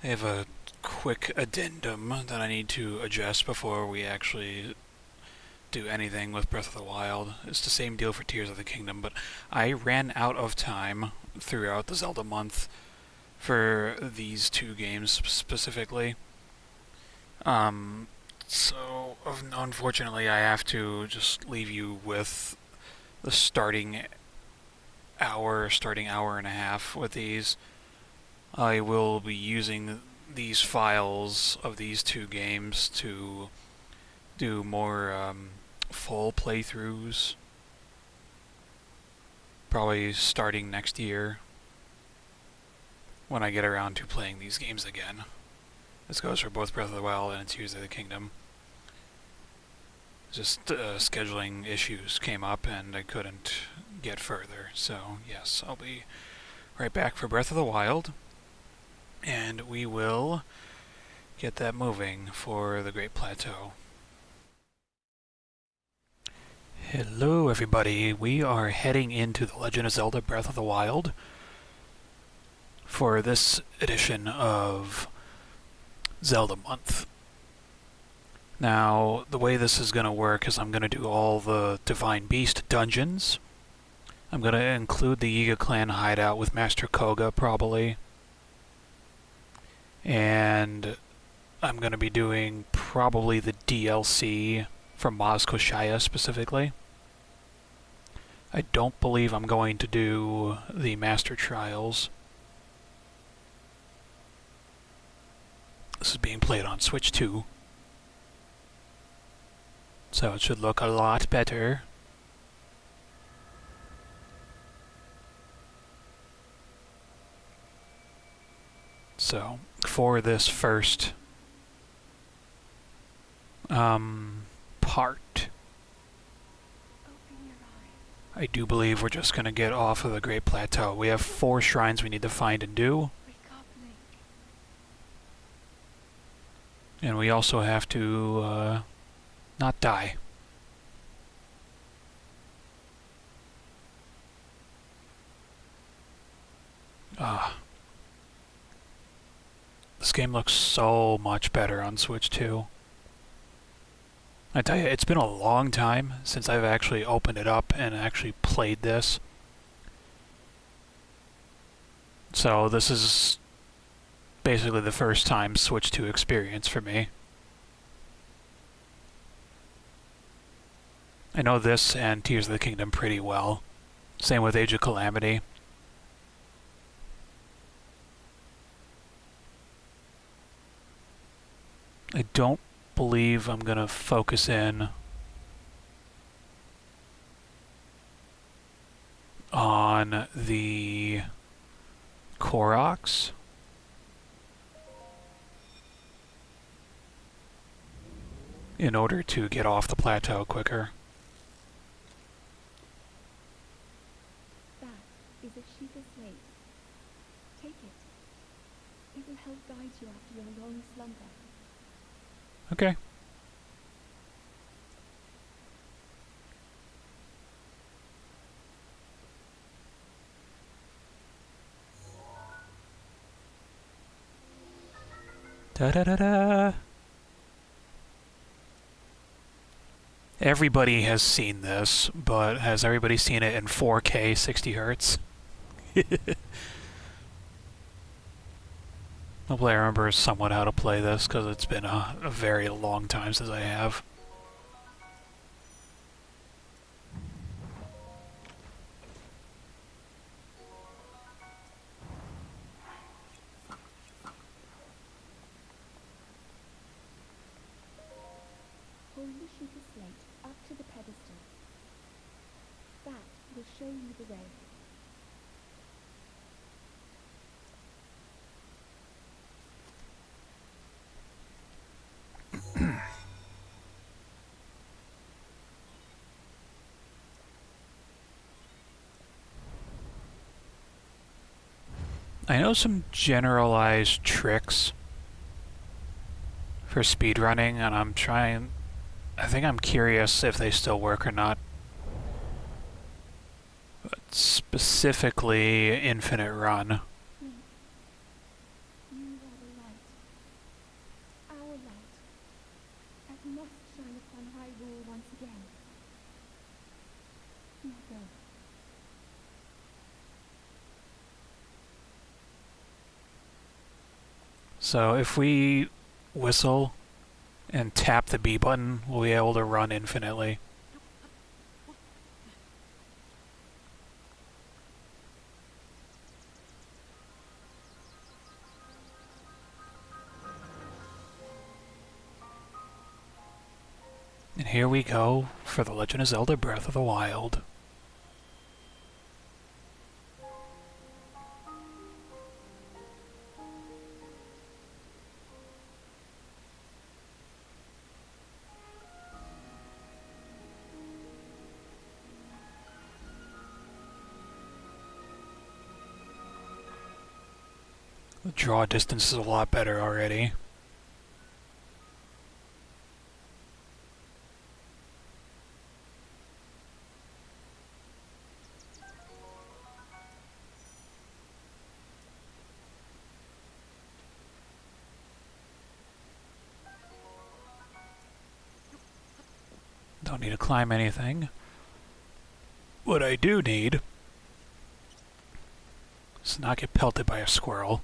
I have a quick addendum that I need to adjust before we actually do anything with Breath of the Wild. It's the same deal for Tears of the Kingdom, but I ran out of time throughout the Zelda month for these two games specifically. Um, so unfortunately, I have to just leave you with the starting hour and a half with these. I will be using these files of these two games to do more full playthroughs, probably starting next year when I get around to playing these games again. This goes for both Breath of the Wild and Tears of the Kingdom. Just scheduling issues came up and I couldn't get further. So yes, I'll be right back for Breath of the Wild, and we will get that moving for the Great Plateau. Hello everybody, we are heading into The Legend of Zelda Breath of the Wild for this edition of Zelda Month. Now, the way this is going to work is I'm going to do all the Divine Beast dungeons. I'm going to include the Yiga Clan hideout with Master Koga, probably. And I'm going to be doing probably the DLC from Maz Koshaya specifically. I don't believe I'm going to do the Master Trials. This is being played on Switch 2. So it should look a lot better. So, for this first part, I do believe we're just going to get off of the Great Plateau. We have 4 shrines we need to find and do. And we also have to not die. This game looks so much better on Switch 2. I tell you, it's been a long time since I've actually opened it up and actually played this. So this is basically the first time Switch 2 experience for me. I know this and Tears of the Kingdom pretty well. Same with Age of Calamity. I don't believe I'm going to focus in on the Koroks. In order to get off the plateau quicker. That is a Sheikah slate. Take it. It will help guide you after your long slumber. Okay. Da-da-da-da! Everybody has seen this, but has everybody seen it in 4K 60 hertz? Hopefully I remember somewhat how to play this, because it's been a very long time since I have. Hold the Sheikah slate up to the pedestal. That will show you the way. I know some generalized tricks for speedrunning, and I think I'm curious if they still work or not. But specifically, Infinite Run. You are the light again. Now go. So if we whistle and tap the B button, we'll be able to run infinitely. And here we go for The Legend of Zelda Breath of the Wild. The draw distance is a lot better already. Don't need to climb anything. What I do need is to not get pelted by a squirrel.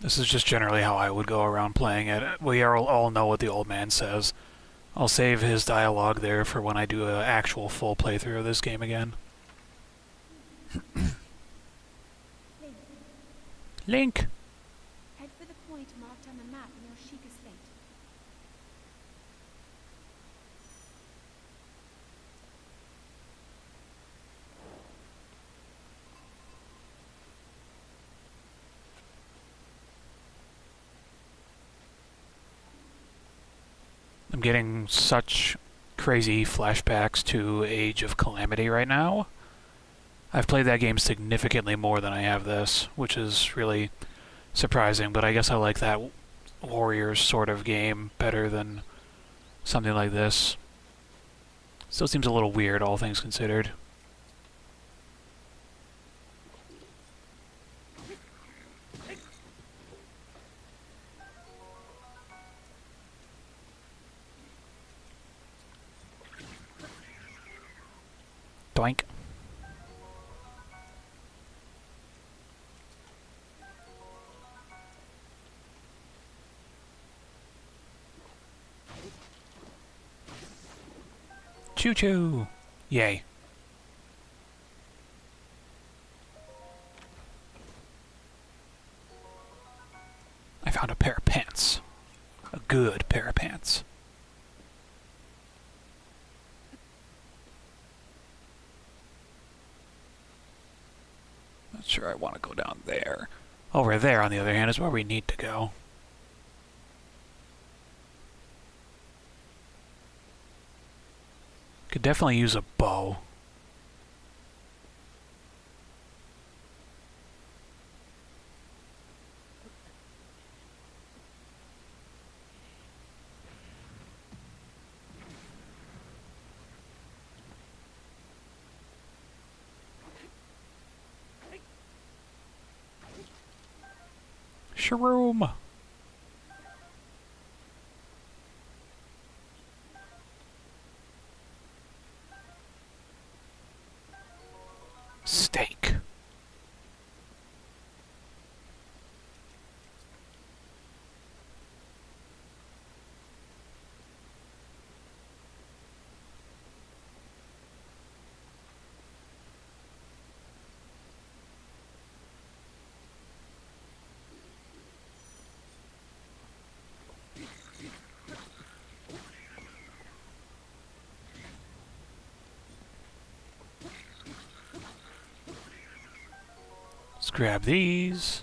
This is just generally how I would go around playing it. We all know what the old man says. I'll save his dialogue there for when I do an actual full playthrough of this game again. Link, Link! head for the point marked on the map near Sheikah Slate. I'm getting such crazy flashbacks to Age of Calamity right now. I've played that game significantly more than I have this, which is really surprising, but I guess I like that Warriors sort of game better than something like this. Still seems a little weird, all things considered. Doink. Choo-choo! Yay. I found a pair of pants. A good pair of pants. Not sure I want to go down there. Over there, on the other hand, is where we need to go. Could definitely use a bow. Shroom! Steak. Let's grab these.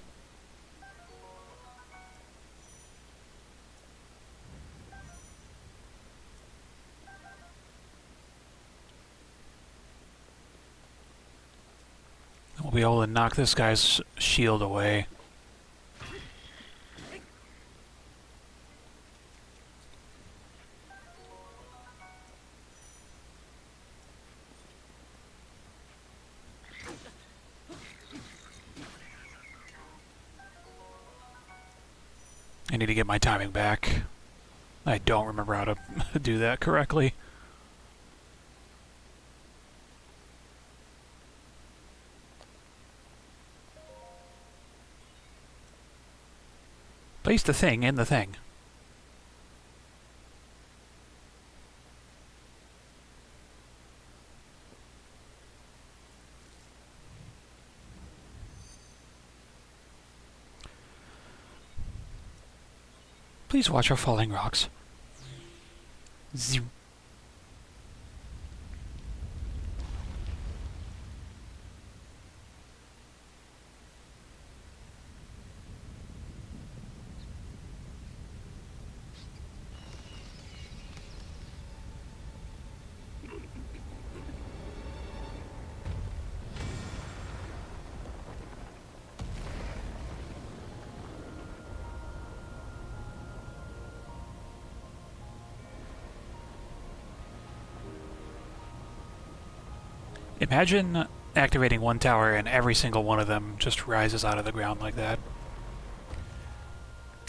We'll be able to knock this guy's shield away. I need to get my timing back. I don't remember how to do that correctly. Place the thing in the thing. Please watch our falling rocks. Zoom. Imagine activating one tower and every single one of them just rises out of the ground like that.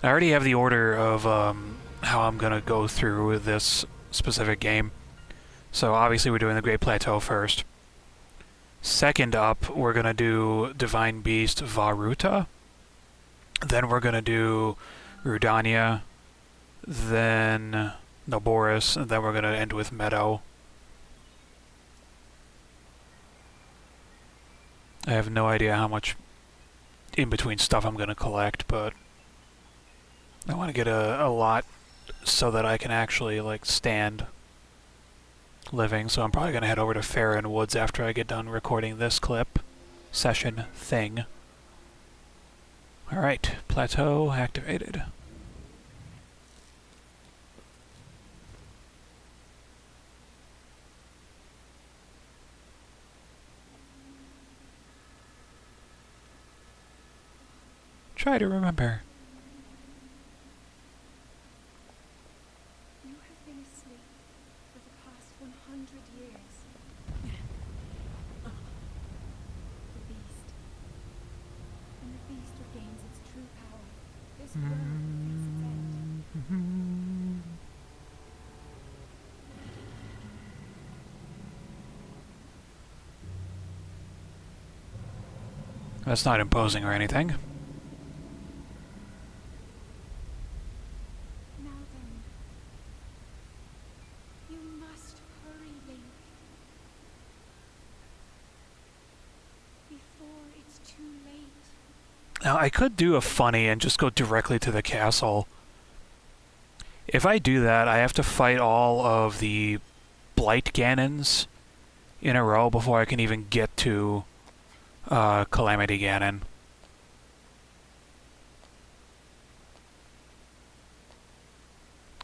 I already have the order of how I'm going to go through this specific game. So obviously we're doing the Great Plateau first. Second up, we're going to do Divine Beast Varuta. Then we're going to do Rudania. Then Noboris. And then we're going to end with Meadow. I have no idea how much in-between stuff I'm going to collect, but I want to get a lot so that I can actually, like, stand living. So I'm probably going to head over to Farron Woods after I get done recording this clip. Session thing. Alright, Plateau activated. Try to remember. You have been asleep for the past 100 years. The beast. When the beast regains its true power, this world will face its end. That's not imposing or anything. Now, I could do a funny and just go directly to the castle. If I do that, I have to fight all of the Blight Ganons in a row before I can even get to Calamity Ganon.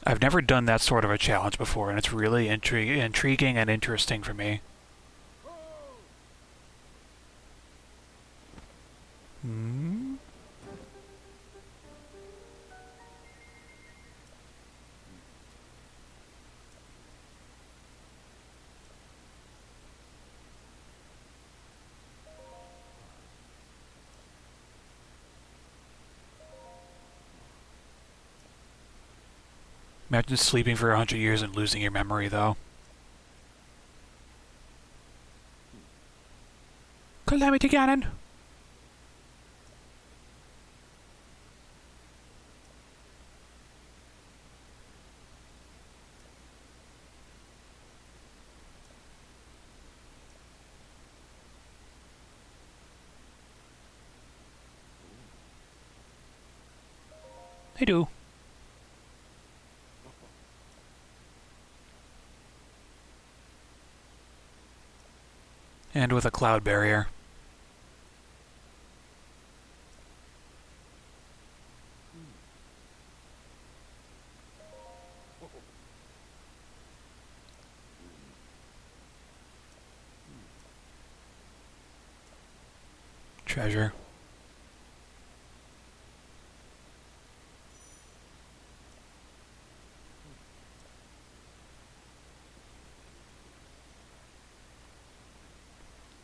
I've never done that sort of a challenge before, and it's really intriguing and interesting for me. Imagine sleeping for 100 years and losing your memory, though. Calamity Ganon! I do. And with a cloud barrier. treasure.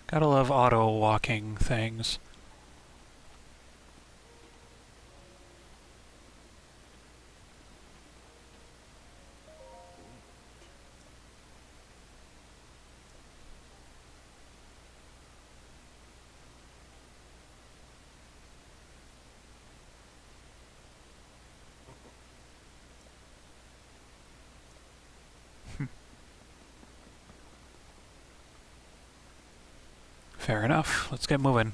Gotta love auto-walking things. Fair enough. Let's get moving.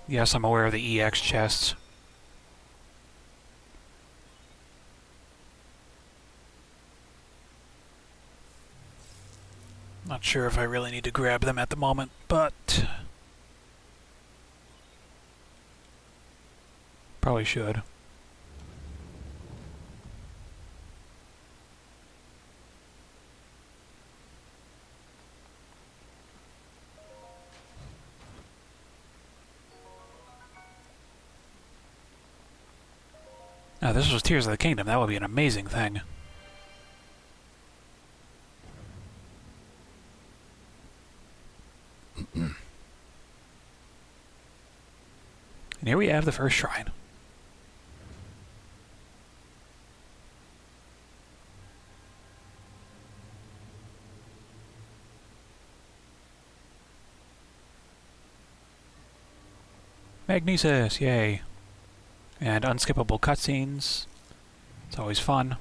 Yes, I'm aware of the EX chests. Not sure if I really need to grab them at the moment, but probably should. Now, this was Tears of the Kingdom. That would be an amazing thing. And here we have the first shrine. Magnesis, yay. And unskippable cutscenes. It's always fun.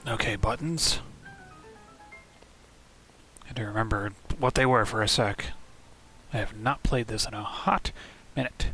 Okay, buttons. I had to remember what they were for a sec. I have not played this in a hot minute.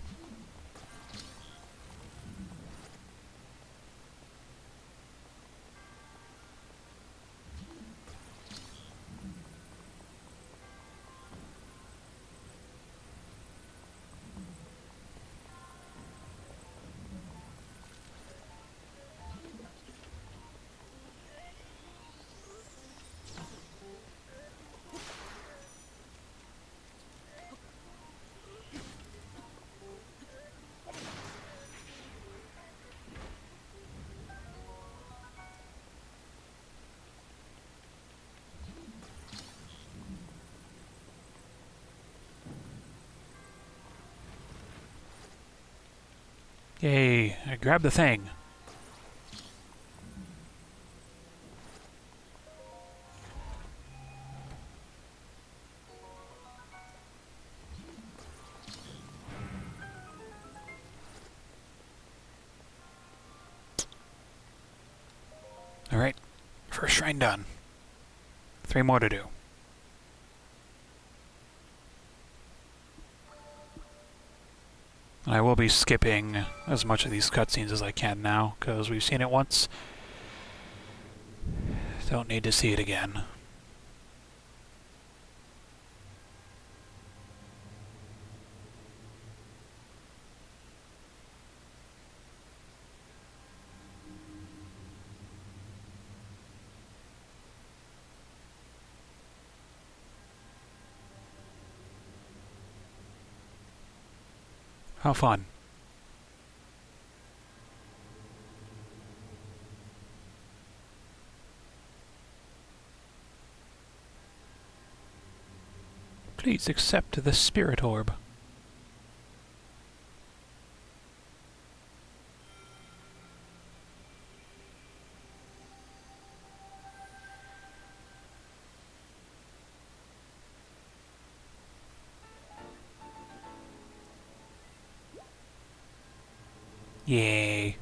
Yay, I grabbed the thing. Alright, first shrine done. 3 more to do. I will be skipping as much of these cutscenes as I can now, because we've seen it once. Don't need to see it again. How fun. Please accept the spirit orb. Yay.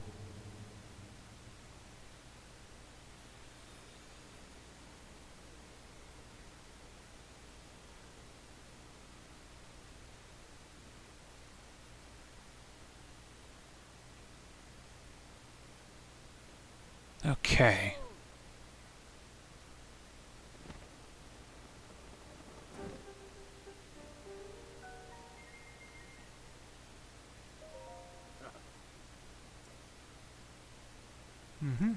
Okay. Mm-hmm.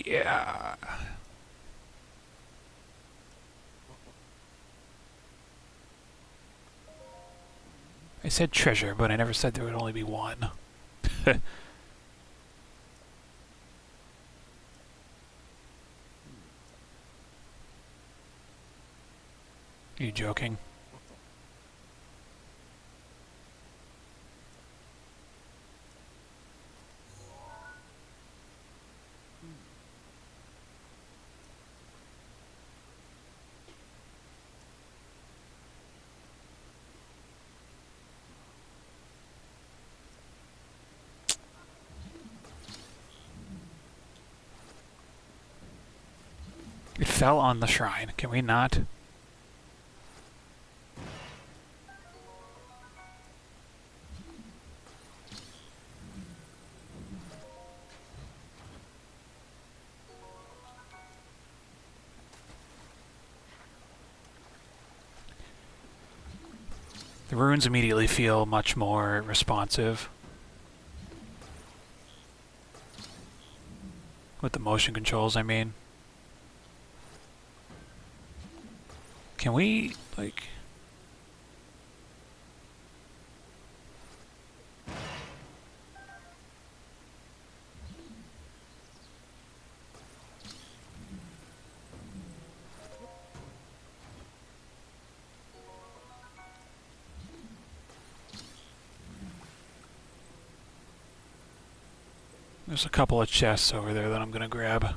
Yeah. I said treasure, but I never said there would only be one. Are you joking? It fell on the shrine. Can we not? The runes immediately feel much more responsive. With the motion controls, I mean. Can we, like... There's a couple of chests over there that I'm gonna grab.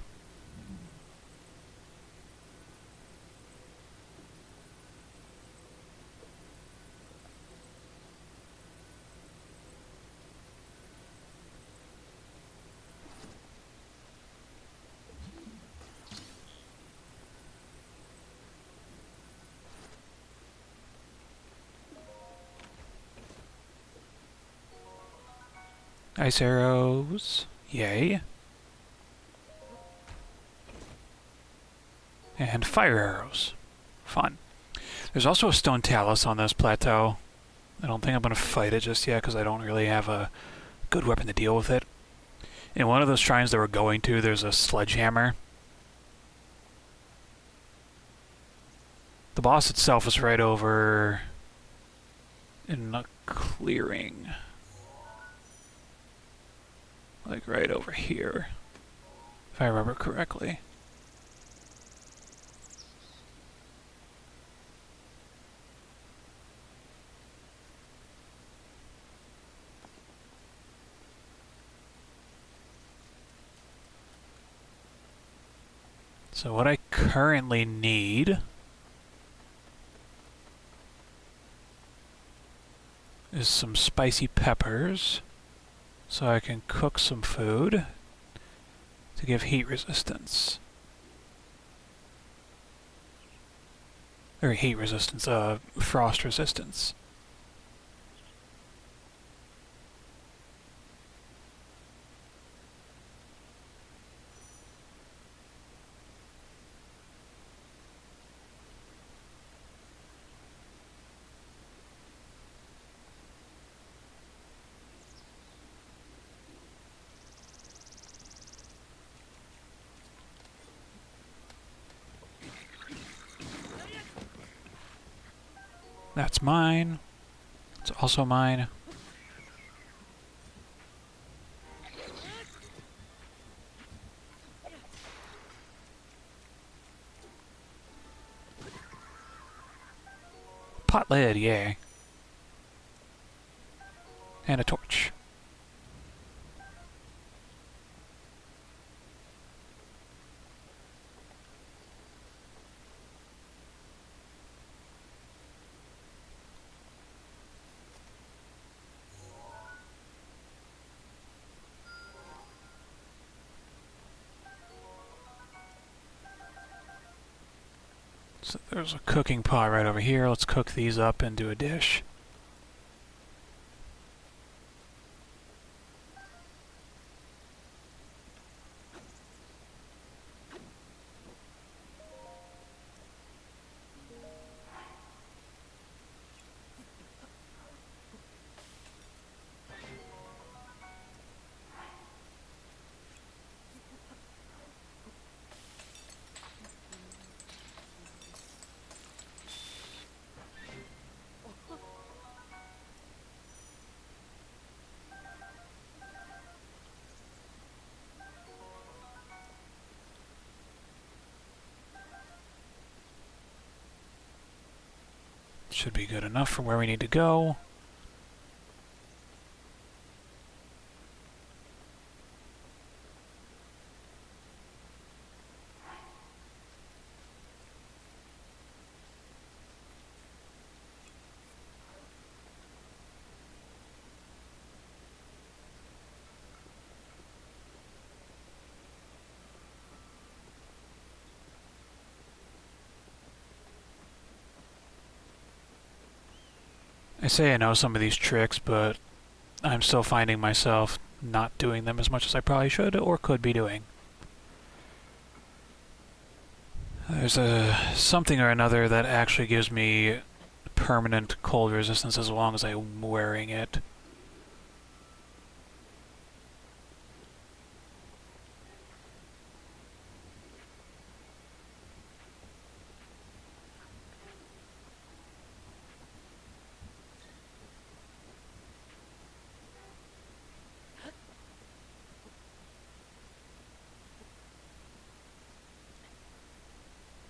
Ice arrows. Yay. And fire arrows. Fun. There's also a stone talus on this plateau. I don't think I'm going to fight it just yet because I don't really have a good weapon to deal with it. In one of those shrines that we're going to, there's a sledgehammer. The boss itself is right over in a clearing. Like right over here, if I remember correctly. So what I currently need is some spicy peppers so I can cook some food to give heat resistance. Or heat resistance, frost resistance. That's mine. It's also mine. Pot lid, yay. And a torch. So there's a cooking pot right over here. Let's cook these up into a dish. Should be good enough for where we need to go. I say I know some of these tricks, but I'm still finding myself not doing them as much as I probably should or could be doing. There's something or another that actually gives me permanent cold resistance as long as I'm wearing it.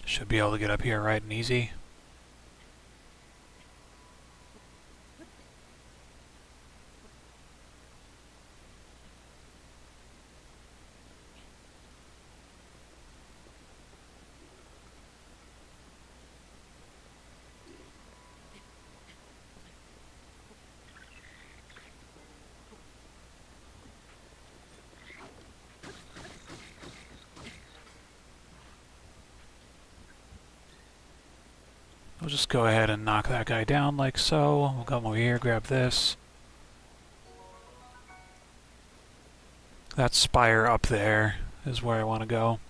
Should be able to get up here right and easy. We'll just go ahead and knock that guy down like so. We'll come over here, grab this. That spire up there is where I want to go.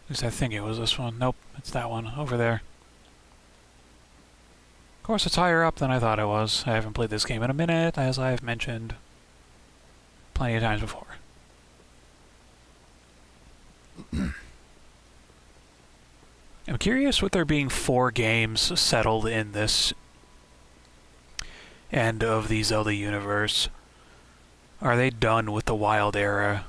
At least I think it was this one. Nope, it's that one over there. Of course, it's higher up than I thought it was. I haven't played this game in a minute, as I have mentioned plenty of times before. I'm curious with there being 4 games settled in this end of the Zelda universe. Are they done with the Wild Era?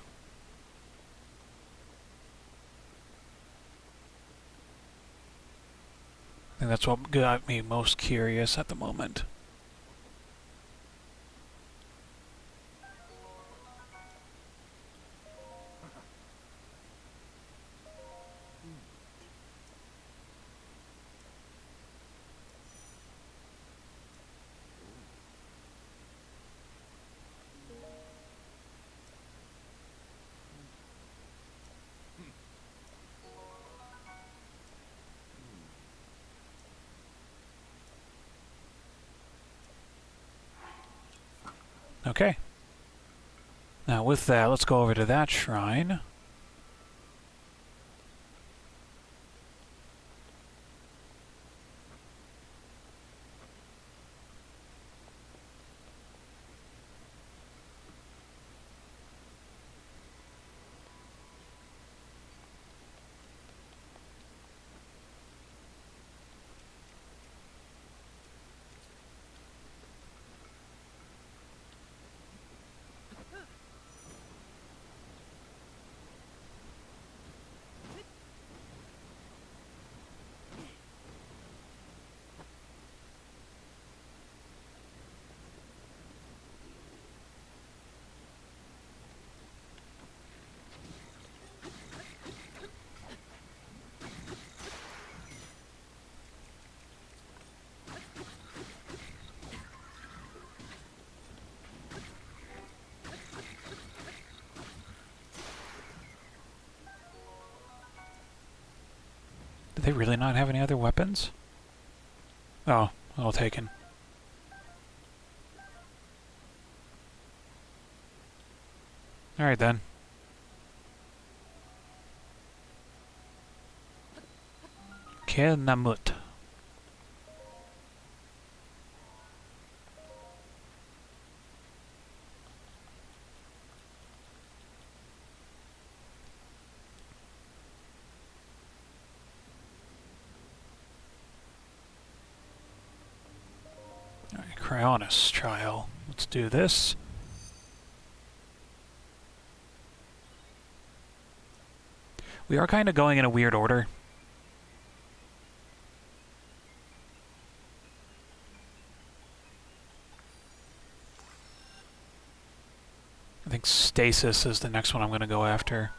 I think that's what got me most curious at the moment. Okay. Now with that, let's go over to that shrine. Do they really not have any other weapons? Oh, well taken. Alright then. Kenamut. Alright, Cryonis trial. Let's do this. We are kind of going in a weird order. I think Stasis is the next one I'm going to go after.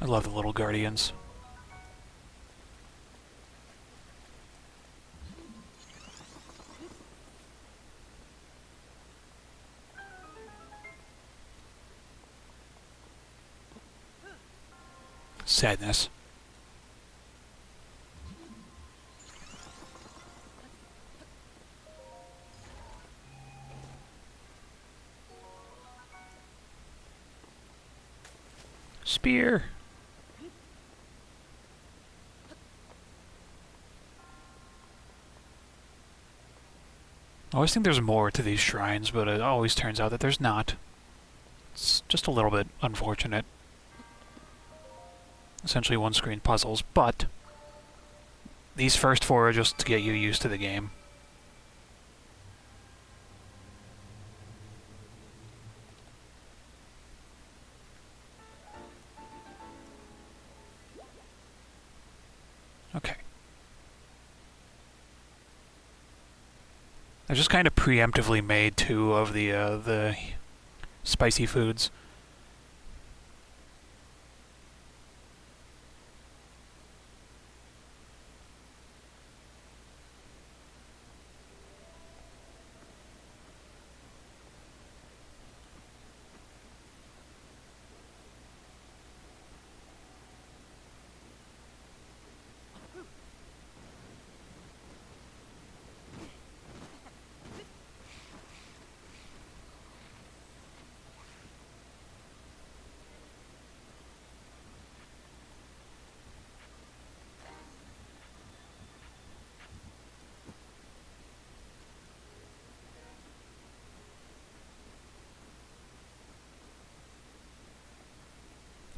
I love the little guardians. Sadness. Spear. I always think there's more to these shrines, but it always turns out that there's not. It's just a little bit unfortunate. Essentially one-screen puzzles, but these first four are just to get you used to the game. Okay. I just kind of preemptively made two of the spicy foods.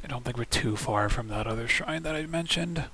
I don't think we're too far from that other shrine that I mentioned.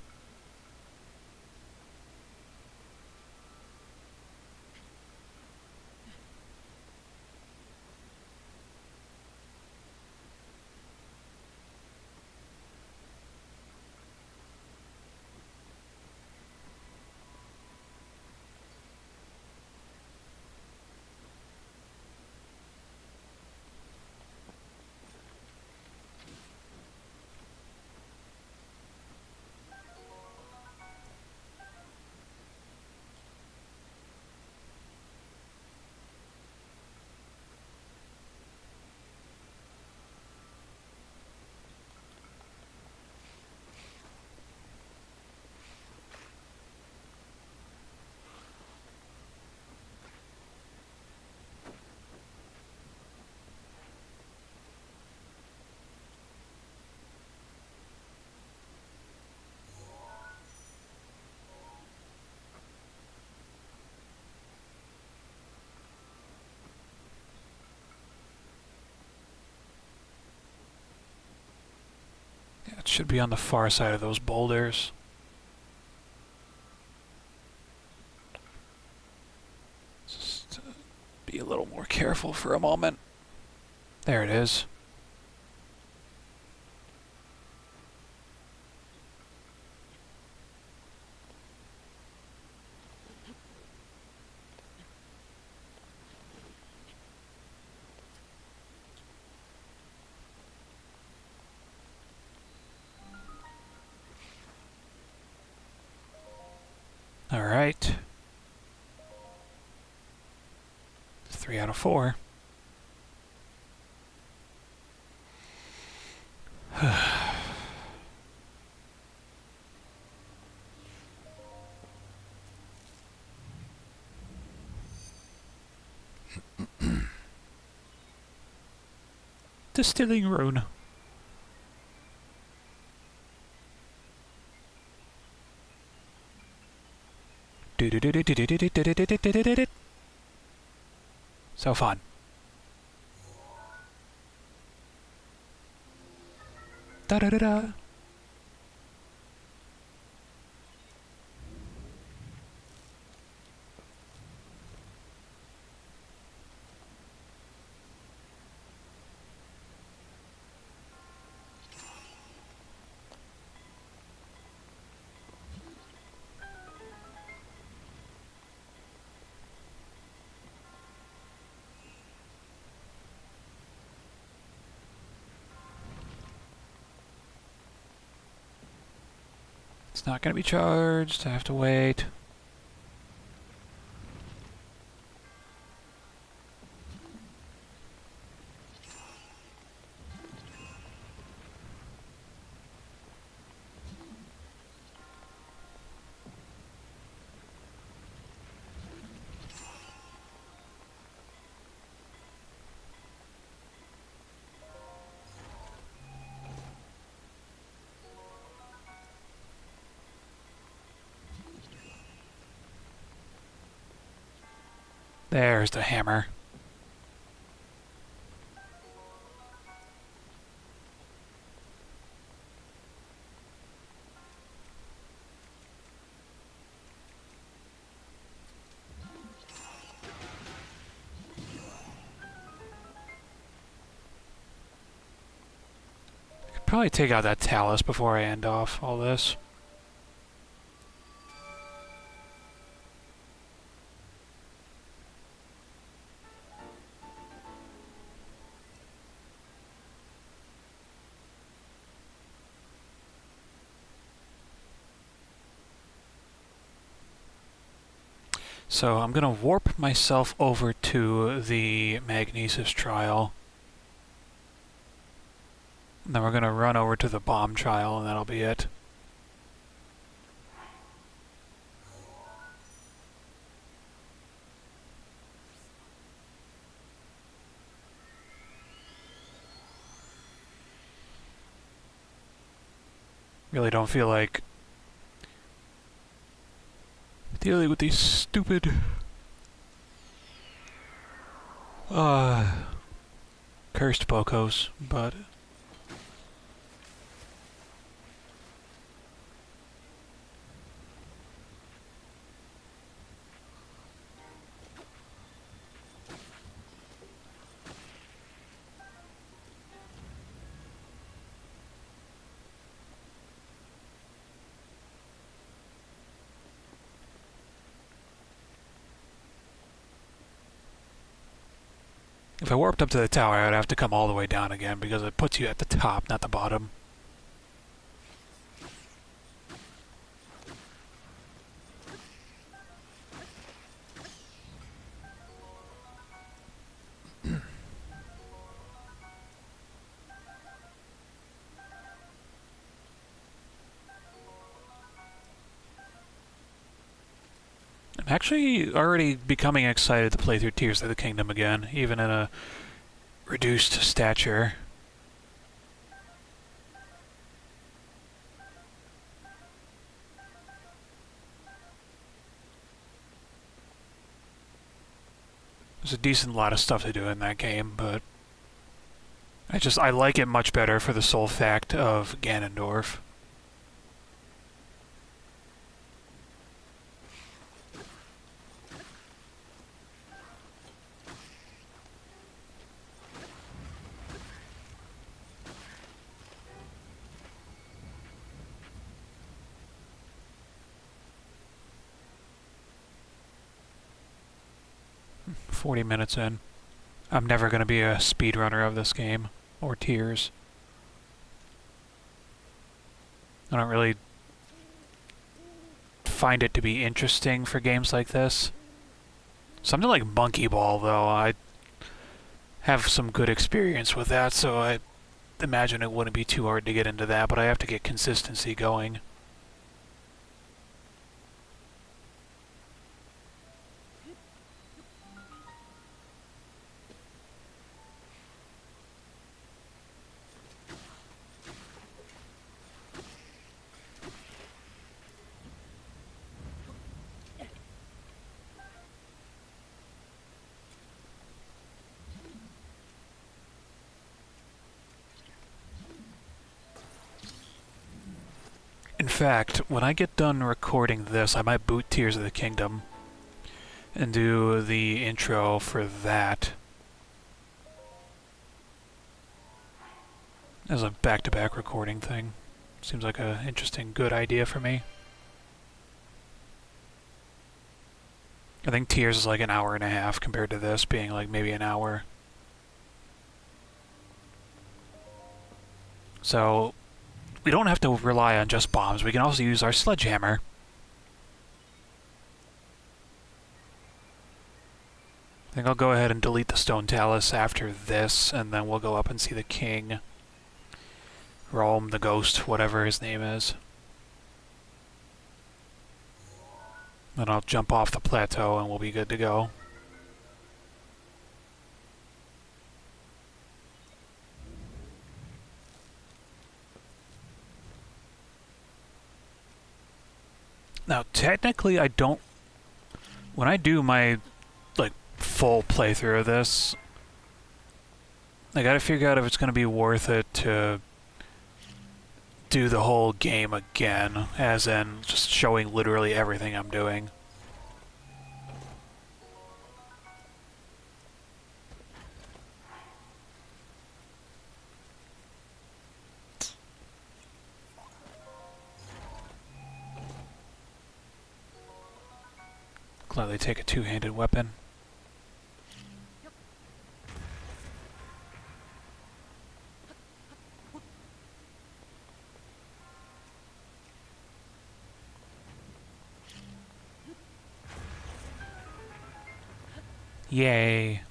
Should be on the far side of those boulders. Just be a little more careful for a moment. There it is. All right. 3 out of 4. Distilling rune. So fun. Da da da da. It's not going to be charged. I have to wait. There's the hammer. I could probably take out that talus before I end off all this. So I'm going to warp myself over to the magnesis trial. And then we're going to run over to the bomb trial, and that'll be it. Really don't feel like dealing with these stupid cursed Pocos, but if I warped up to the tower, I would have to come all the way down again because it puts you at the top, not the bottom. I'm actually already becoming excited to play through Tears of the Kingdom again, even in a reduced stature. There's a decent lot of stuff to do in that game, but I like it much better for the sole fact of Ganondorf. $40 in. I'm never going to be a speedrunner of this game, or Tears. I don't really find it to be interesting for games like this. Something like Monkey Ball, though, I have some good experience with that, so I imagine it wouldn't be too hard to get into that, but I have to get consistency going. In fact, when I get done recording this, I might boot Tears of the Kingdom and do the intro for that as a back-to-back recording thing. Seems like an interesting, good idea for me. I think Tears is like an hour and a half compared to this being like maybe an hour. So we don't have to rely on just bombs. We can also use our sledgehammer. I think I'll go ahead and delete the stone talus after this, and then we'll go up and see the king. Rome, the ghost, whatever his name is. Then I'll jump off the plateau and we'll be good to go. Now, technically, I don't... When I do my, like, full playthrough of this, I gotta figure out if it's gonna be worth it to do the whole game again, as in just showing literally everything I'm doing. Glad they take a two-handed weapon. Yay.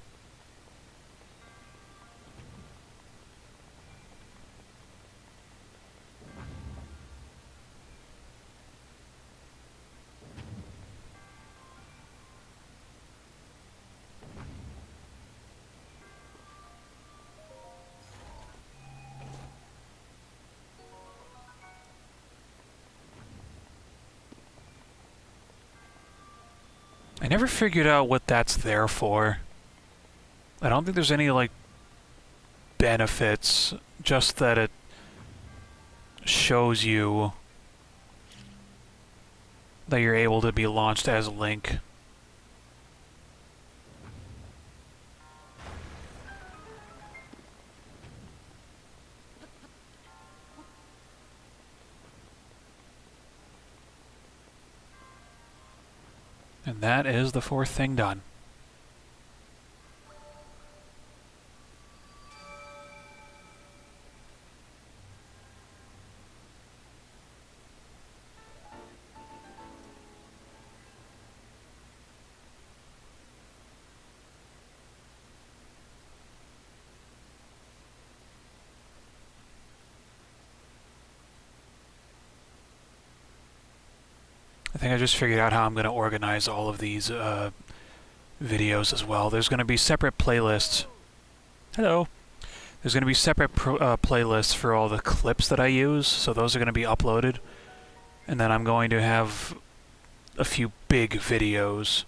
I never figured out what that's there for. I don't think there's any, like, benefits, just that it shows you that you're able to be launched as Link. And that is the fourth thing done. I think I just figured out how I'm going to organize all of these videos as well. There's going to be separate playlists. Hello. There's going to be separate playlists for all the clips that I use, so those are going to be uploaded. And then I'm going to have a few big videos.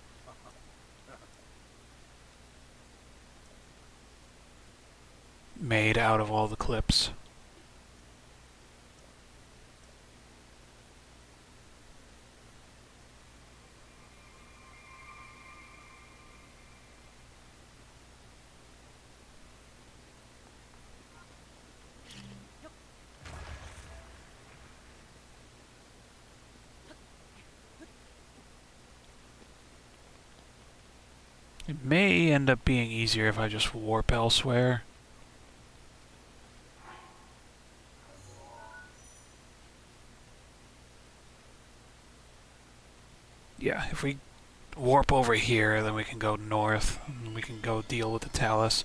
made out of all the clips. It may end up being easier if I just warp elsewhere. Yeah, if we warp over here, then we can go north, and we can go deal with the Talus.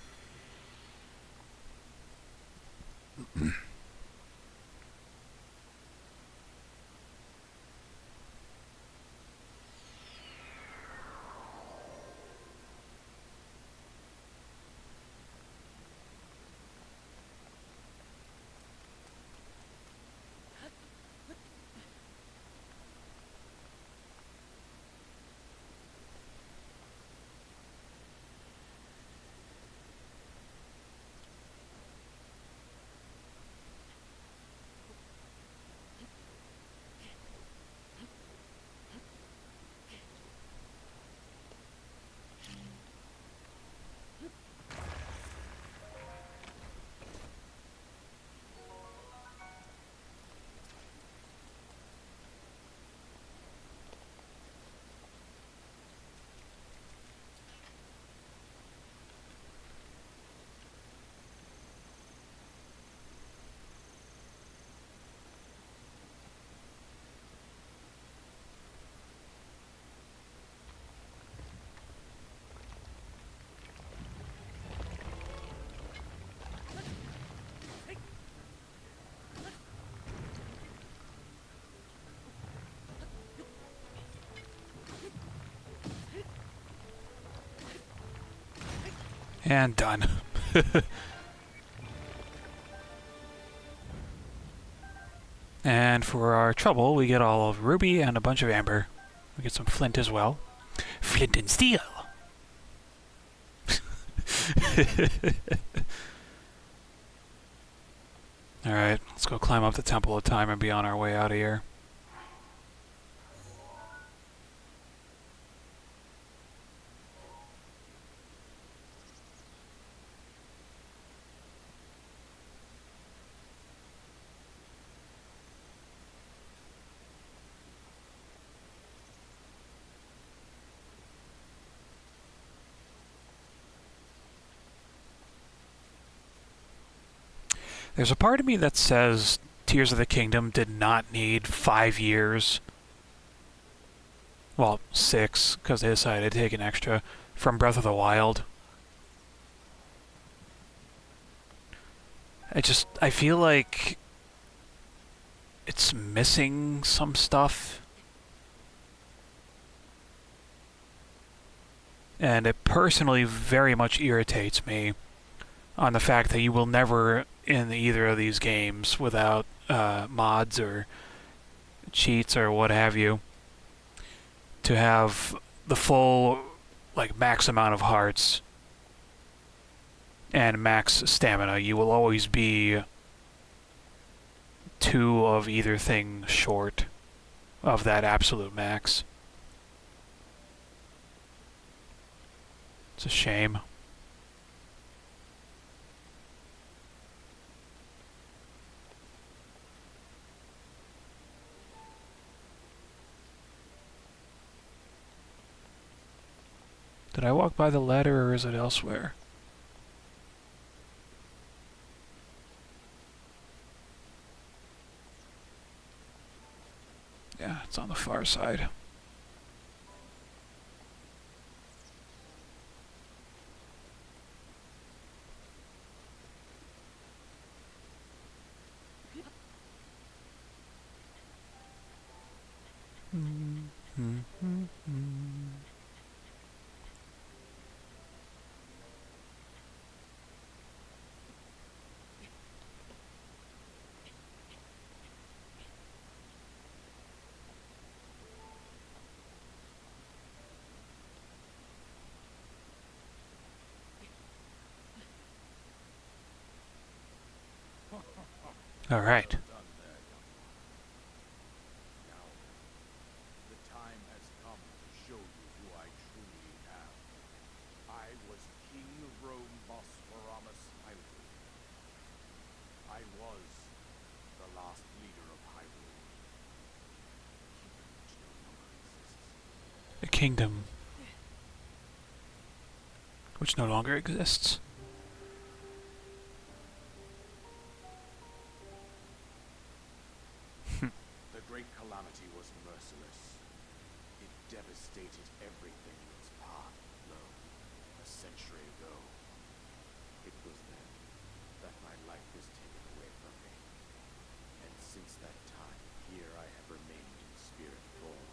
And done. And for our trouble, we get all of ruby and a bunch of amber. We get some flint as well. Flint and steel! Alright, let's go climb up the Temple of Time and be on our way out of here. There's a part of me that says Tears of the Kingdom did not need 5 years. Well, 6, because they decided to take an extra from Breath of the Wild. I feel like it's missing some stuff. And it personally very much irritates me on the fact that you will never, in either of these games, without mods or cheats or what have you, to have the full, like, max amount of hearts and max stamina. You will always be 2 of either thing short of that absolute max. It's a shame. Did I walk by the ladder or is it elsewhere? Yeah, it's on the far side. All right. Well done there, young one. Now then, the time has come to show you who I truly am. I was King of Rome Bosphoramus Hyrule. I was the last leader of Hyrule, a kingdom which no longer exists. A kingdom which no longer exists. The Great Calamity was merciless. It devastated everything in its path, lo, a century ago. It was then that my life was taken away from me. And since that time, here I have remained in spirit form.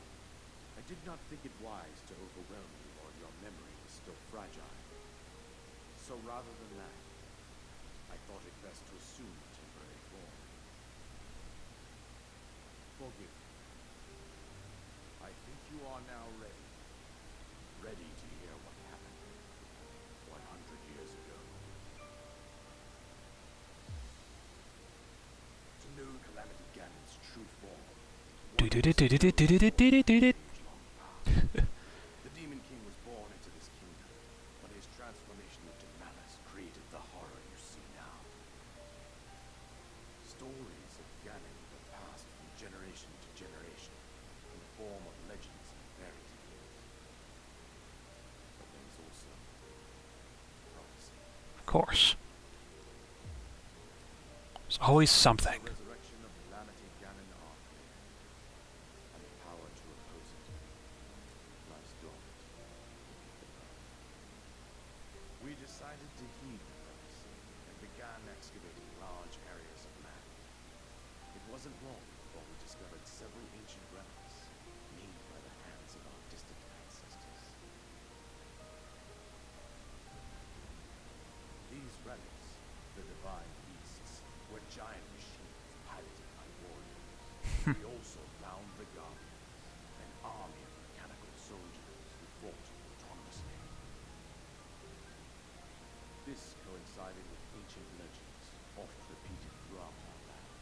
I did not think it wise to overwhelm you while your memory was still fragile. So rather than that, I thought it best to assume a temporary form. Forgive me. I think you are now ready. Ready to hear what happened 100 years ago. To know Calamity Ganon's true form, one must know the age-long past. The Demon King was born into this kingdom, but his transformation into malice created the horror you see now. Stories of Ganon have passed from generation to generation in the form of legends and fairy tales. But there is also prophecy. Of course. There's always something. The resurrection of Calamity Ganon are clear, and the power to oppose it lies dormant below. We decided to heed the prophecy and began excavating large areas of land. It wasn't long before we discovered several ancient relics made by the hands of our distant ancestors. These relics, the divine beasts, were giant machines piloted by warriors. We also found the Guardians, an army of mechanical soldiers who fought autonomously. This coincided with ancient legends, oft repeated throughout our land.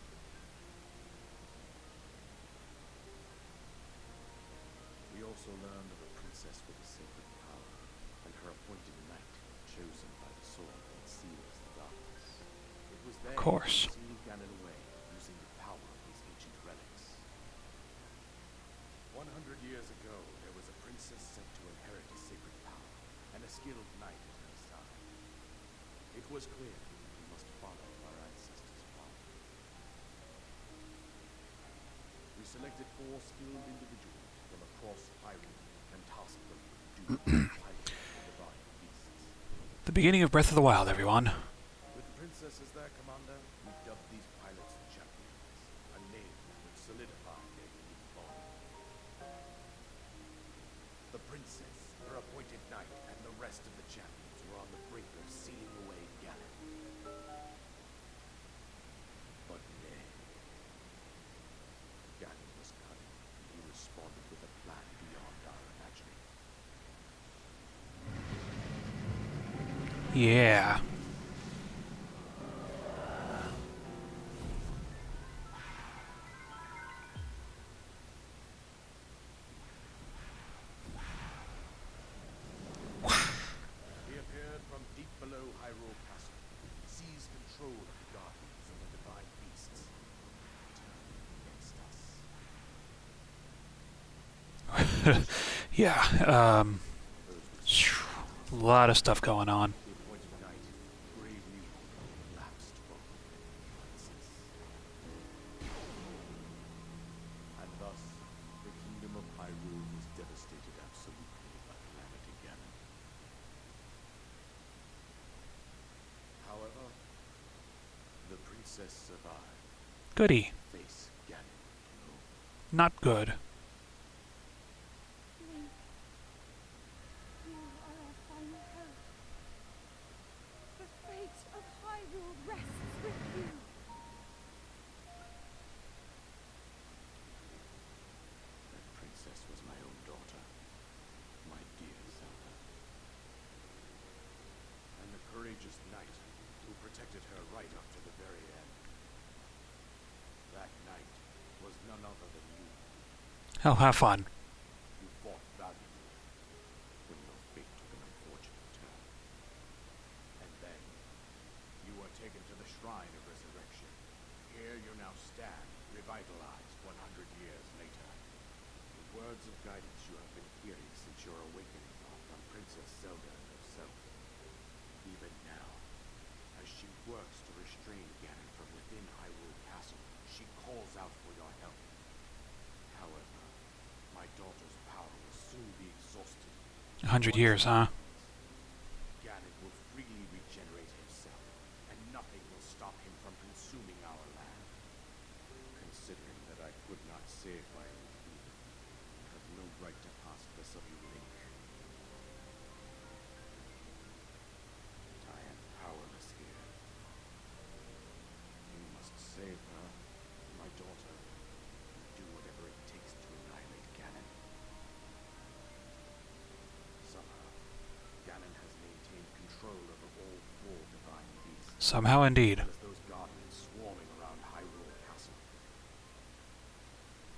We also learned of a princess with a sacred power, and her appointed knight, chosen by the sword that seals the darkness. It was Of they course. who sealed Ganon away, using the power of these ancient relics. 100 years ago, there was a princess sent to inherit a sacred power, and a skilled knight at her side. It was clear we must follow our ancestors' path. We selected 4 skilled individuals from across Hyrule and tasked them with the duty of piloting the divine beasts. The beginning of Breath of the Wild, everyone. With the princess as their commander, we dubbed these pilots champions, a name that would solidify their unique bond. The princess, her appointed knight, and the rest of the champions were on the brink of sealing away Ganon. But nay. Ganon was cunning, and he responded with a plan beyond our imagining. Yeah. He appeared from deep below Hyrule Castle, seized control of the Guardians and the divine beasts, turned against us. Yeah. Those with A lot of stuff going on. the appointed knight bravely lapsed from the princess. And thus, the kingdom of Hyrule was devastated absolutely by Calamity Ganon. However, the princess survived. Goody. Face Ganon alone. Not good. Link, you are our final hope. The fate of Hyrule rests with you. That princess was my own daughter, my dear Zelda. And the courageous knight who protected her right up to the very end. Hell, have fun. You fought valiantly, when your fate took an unfortunate turn. And then, you were taken to the Shrine of Resurrection. Here you now stand, revitalized 100 years later. The words of guidance you have been hearing since your awakening are from Princess Zelda herself. Even now, as she works to restrain Ganon from within Hyrule Castle, she calls out for your help. However, my daughter's power will soon be exhausted. 100 years, huh? Ganon will freely regenerate himself, and nothing will stop him from consuming our land. Considering that I could not save my own queen, I have no right to ask this of you, Link. I am powerless here. You must save her, my daughter, and do whatever it takes to annihilate Ganon. Somehow, Ganon has maintained control over all four divine beasts. Somehow indeed. As those guardians swarming around Hyrule Castle.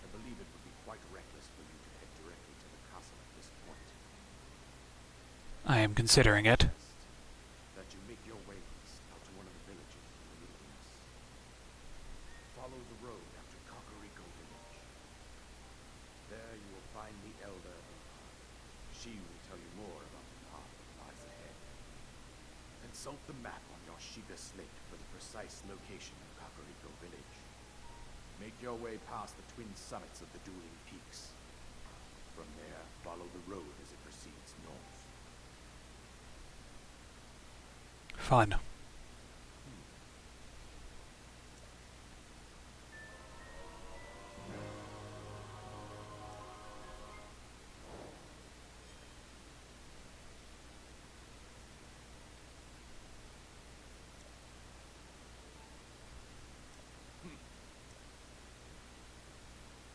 I believe it would be quite reckless for you to head directly to the castle at this point. I am considering it. That you make your way east out to one of the villages in the wilderness. Follow the road after Kakariko village. There you will find the Elder Oha. She will tell you more about the path that lies ahead. Consult the map on your Sheikah slate for the precise location of Kakariko village. Make your way past the twin summits of the dueling peaks. From there, follow the road as it proceeds north. Fun.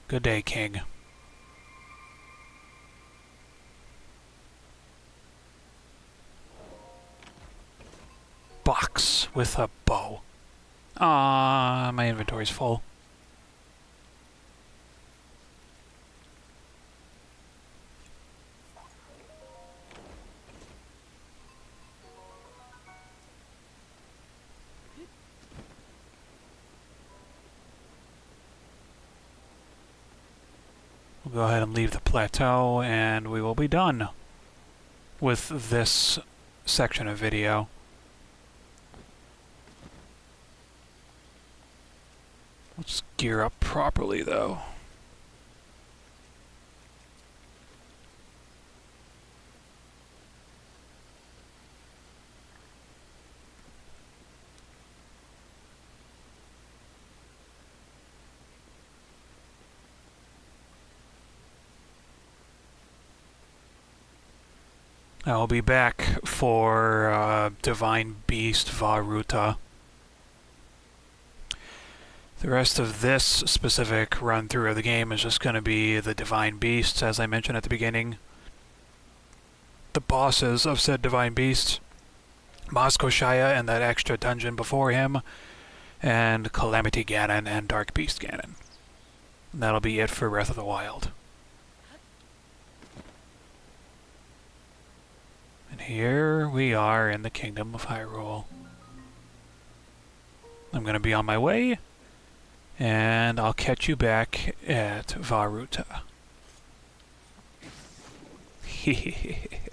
Good day, King. Box with a bow. Ah, my inventory's full. We'll go ahead and leave the plateau, and we will be done with this section of video. Let's gear up properly, though. I'll be back for Divine Beast Varuta. The rest of this specific run-through of the game is just going to be the Divine Beasts, as I mentioned at the beginning. The bosses of said Divine Beasts, Moscow Shaya and that extra dungeon before him, and Calamity Ganon and Dark Beast Ganon. And that'll be it for Breath of the Wild. And here we are in the Kingdom of Hyrule. I'm going to be on my way, and I'll catch you back at Varuta. Hehehehe.